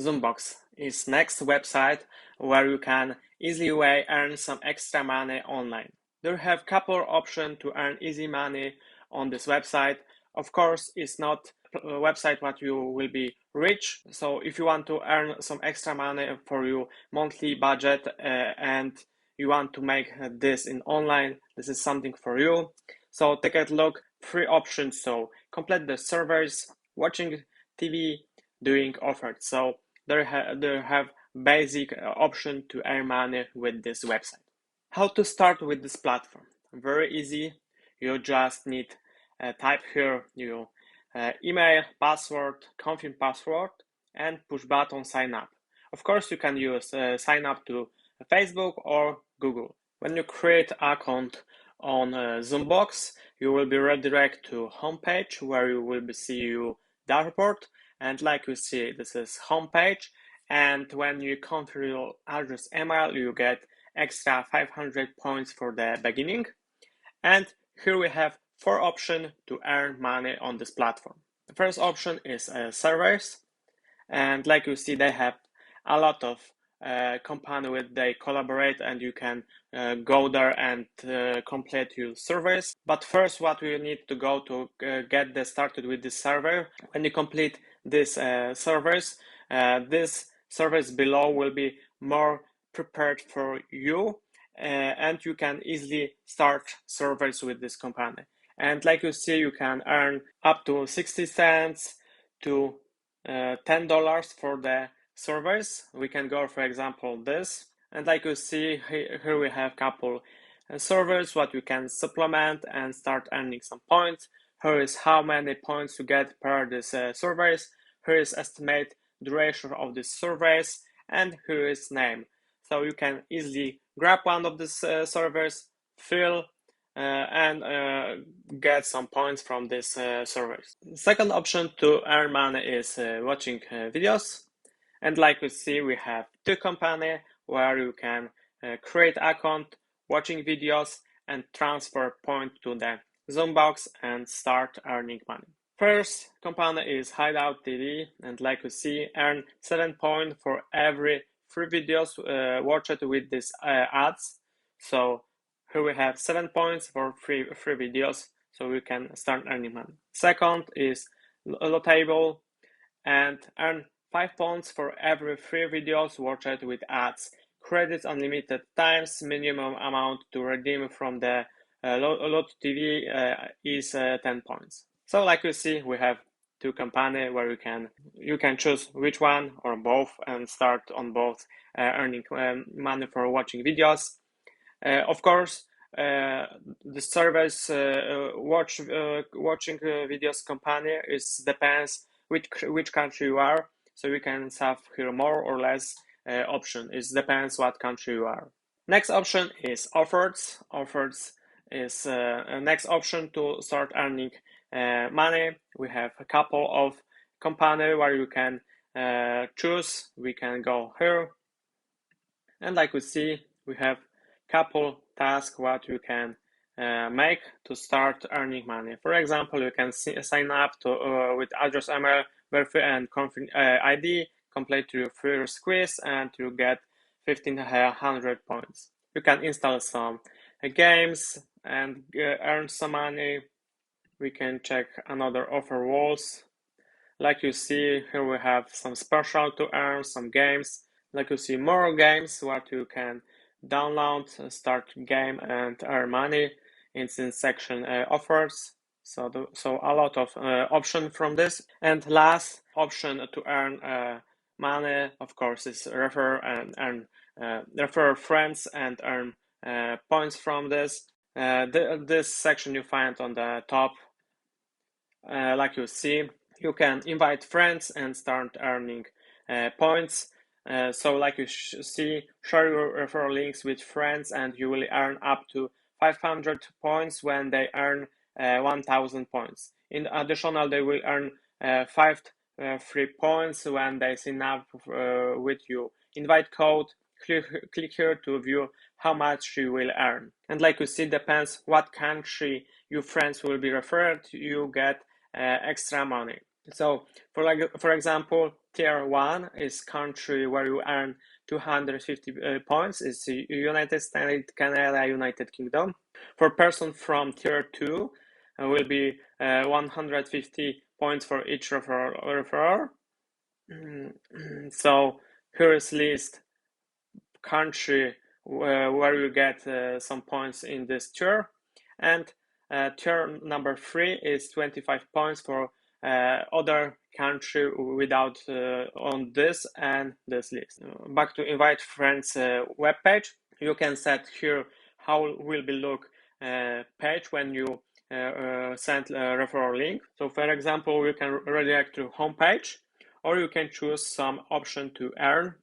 Zoombucks is next website where you can easily earn some extra money online. They have couple options to earn easy money on this website. Of course, it's not a website what you will be rich. So if you want to earn some extra money for your monthly budget and you want to make this in online, this is something for you. So take a look, 3 options. So complete the servers, watching TV, doing offers. So they have basic option to earn money with this website. How to start with this platform? Very easy. You just need type here your email, password, confirm password, and push button sign up. Of course, you can use sign up to Facebook or Google. When you create account on Zoombox, you will be redirected to homepage where you will see your dashboard. And like you see, this is homepage. And when you confirm your address email, you get extra 500 points for the beginning. And here we have 4 options to earn money on this platform. The first option is servers, and like you see, they have a lot of company with they collaborate, and you can go there and complete your servers. But first, what we need to go to get this started with this server. When you complete this servers, this service below will be more prepared for you, and you can easily start servers with this company. And like you see, you can earn up to 60 cents to $10 for the servers. We can go, for example, this. And like you see, here we have couple servers, what you can supplement and start earning some points. Here is how many points you get per this servers. Here is estimate duration of this servers, and here is name. So you can easily grab one of these servers, fill, and get some points from these servers. Second option to earn money is watching videos. And like we see, we have 2 companies where you can create account, watching videos, and transfer point to the Zoombox and start earning money. First company is Hideout TV, and like you see, earn 7 points for every 3 videos watched with these ads. So here we have 7 points for free videos, so we can start earning money. Second is Lotable, and earn 5 points for every 3 videos watched with ads. Credits unlimited times, minimum amount to redeem from the Lot TV is 10 points. So like you see, we have 2 companies where you can choose which one or both and start on both earning money for watching videos. Of course, the service watching videos company depends which country you are. So you can have here more or less option. It depends what country you are. Next option is offers. Offers is a next option to start earning money. We have a couple of company where you can choose. We can go here, and like we see, we have couple tasks what you can make to start earning money. For example, you can sign up to with address email, verify and confirm ID, complete your first quiz, and you get 1500 points. You can install some games and earn some money. We can check another offer walls. Like you see, here we have some special to earn, some games. Like you see, more games what you can download, start game and earn money. It's in section offers. So a lot of option from this. And last option to earn money, of course, is refer and earn refer friends and earn points from this. This section you find on the top. Like you see, you can invite friends and start earning points. So like you see, share your referral links with friends and you will earn up to 500 points when they earn 1000 points. In additional, they will earn 5 free points when they sign up with you. Invite code, click here to view how much you will earn. And like you see, depends what country your friends will be referred, you get extra money. So for example, Tier 1 is country where you earn 250 points. It's United States, Canada, United Kingdom. For person from Tier 2, will be 150 points for each referrer. So here is list country where you get some points in this tier, and tier number 3 is 25 points for other country without on this and this list. Back to invite friends web page, you can set here how will be look page when you send a referral link. So for example, you can redirect to home page, or you can choose some option to earn,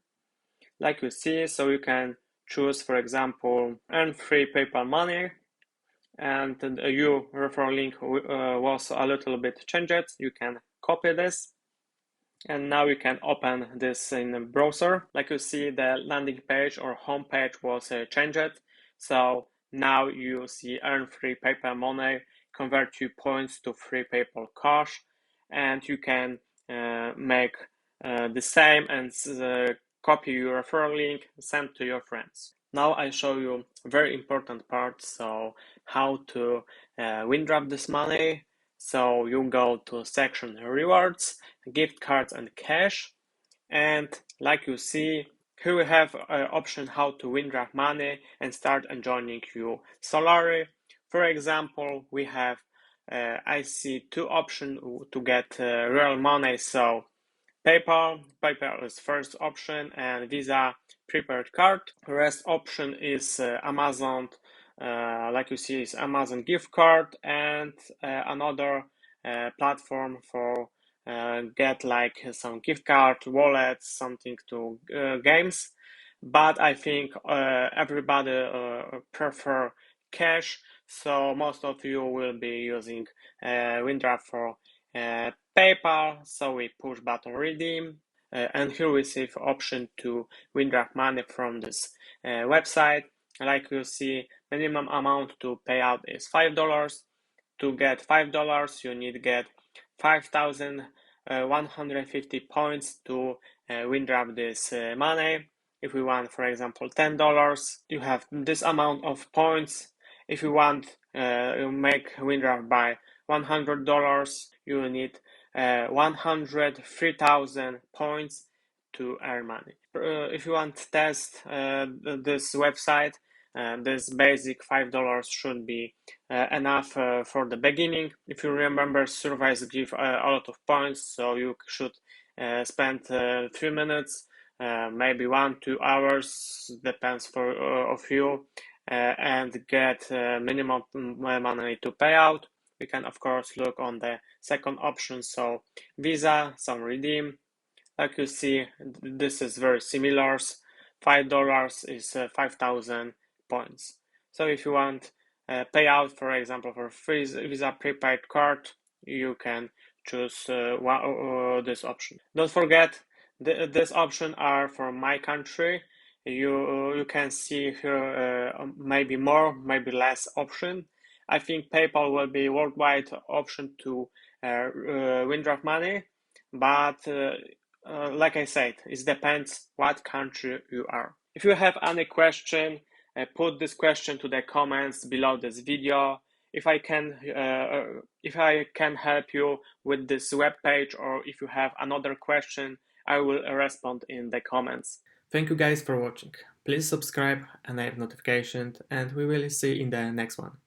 like you see. So you can choose, for example, earn free PayPal money, and your referral link was a little bit changed. You can copy this, and now you can open this in a browser. Like you see, the landing page or home page was changed. So now you see earn free PayPal money, convert your points to free PayPal cash, and you can make the same and copy your referral link, send to your friends. Now I show you a very important part, so how to withdraw this money. So you go to section rewards, gift cards and cash, and like you see, here we have an option how to withdraw money and start enjoying your salary. For example, we have I see two options to get real money. So PayPal is first option, and Visa prepaid card. The rest option is Amazon, like you see, is Amazon gift card, and another platform for get like some gift card, wallets, something to games. But I think everybody prefer cash, so most of you will be using Winddraft for PayPal. So we push button redeem, and here we see the option to withdraw money from this website. Like you see, minimum amount to pay out is $5. To get $5, you need to get 5,150 points to withdraw this money. If we want, for example, $10, you have this amount of points. If you want you make withdraw by $100, you need 103,000 points to earn money. If you want to test this website, this basic $5 should be enough for the beginning. If you remember, surveys give a lot of points, so you should spend 3 minutes, maybe 1-2 hours, depends for of you, and get minimum money to pay out. We can of course look on the second option, so Visa, some redeem. Like you see, this is very similar. $5 is 5,000 points. So if you want payout, for example, for Visa prepaid card, you can choose this option. Don't forget, this option are for my country. You can see here maybe more, maybe less option. I think PayPal will be worldwide option to withdraw money, but like I said, it depends what country you are. If you have any question, put this question to the comments below this video. If I can help you with this web page, or if you have another question, I will respond in the comments. Thank you guys for watching. Please subscribe, enable notifications, and we will see you in the next one.